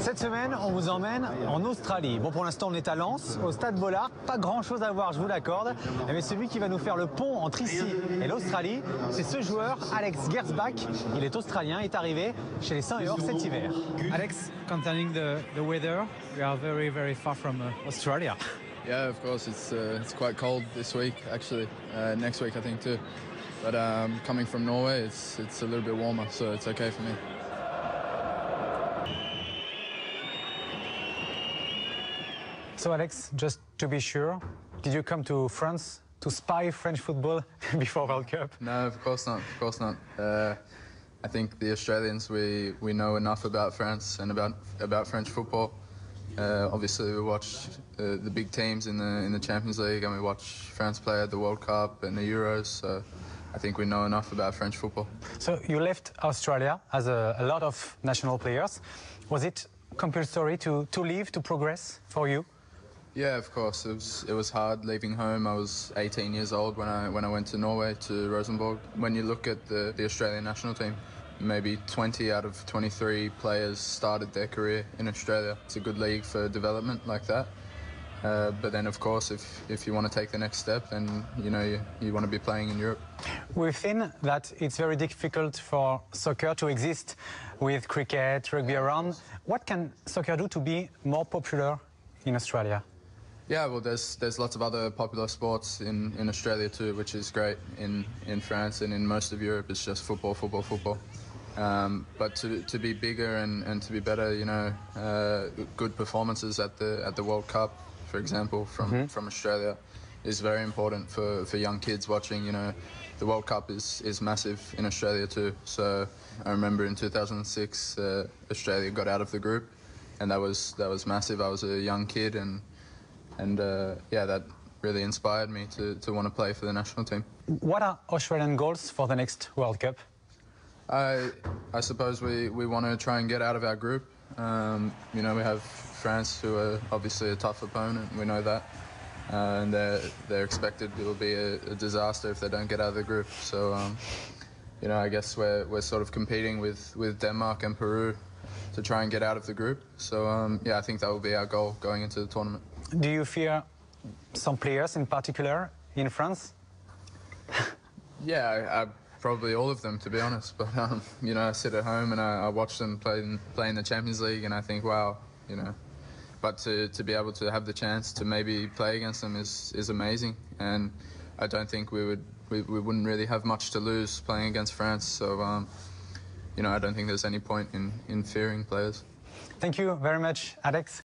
Cette semaine, on vous emmène en Australie. Bon, pour l'instant, on est à Lens, au stade Bollard. Pas grand-chose à voir, je vous l'accorde. Mais celui qui va nous faire le pont entre ici et l'Australie, c'est ce joueur, Alex Gersbach. Il est australien, est arrivé chez les Saint-Yor cet hiver. Alex, concerning the weather, we are very, very far from Australia. Yeah, of course. It's quite cold this week, actually. Next week, I think, too. But coming from Norway, it's a little bit warmer, so it's okay for me. So, Alex, just to be sure, did you come to France to spy French football before World Cup? No, of course not. Of course not. I think the Australians, we know enough about France and about French football. Obviously, we watch the big teams in the Champions League, and we watch France play at the World Cup and the Euros. So I think we know enough about French football. So you left Australia, as a lot of national players. Was it compulsory to leave to progress for you? Yeah, of course. It was hard leaving home. I was 18 years old when I went to Norway, to Rosenborg. When you look at the Australian national team, maybe 20 out of 23 players started their career in Australia. It's a good league for development like that. But then, of course, if you want to take the next step, then you want to be playing in Europe. We've seen that it's very difficult for soccer to exist with cricket, rugby around. What can soccer do to be more popular in Australia? Yeah, well, there's lots of other popular sports in Australia too, which is great. In France and in most of Europe, it's just football, football, football. But to be bigger and to be better, good performances at the World Cup, for example, from Australia, is very important for young kids watching. The World Cup is massive in Australia too. So I remember in 2006, Australia got out of the group, and that was massive. I was a young kid, and that really inspired me to want to play for the national team. What are Australian goals for the next World Cup? I suppose we want to try and get out of our group. We have France, who are obviously a tough opponent. We know that, and they're expected. It will be a disaster if they don't get out of the group. So, I guess we're sort of competing with Denmark and Peru to try and get out of the group. So, I think that will be our goal going into the tournament. Do you fear some players in particular in France? Yeah, probably all of them, to be honest. But I sit at home and I watch them play in the Champions League, and I think, wow, But to be able to have the chance to maybe play against them is amazing, and I don't think we wouldn't really have much to lose playing against France. So I don't think there's any point in fearing players. Thank you very much, Alex.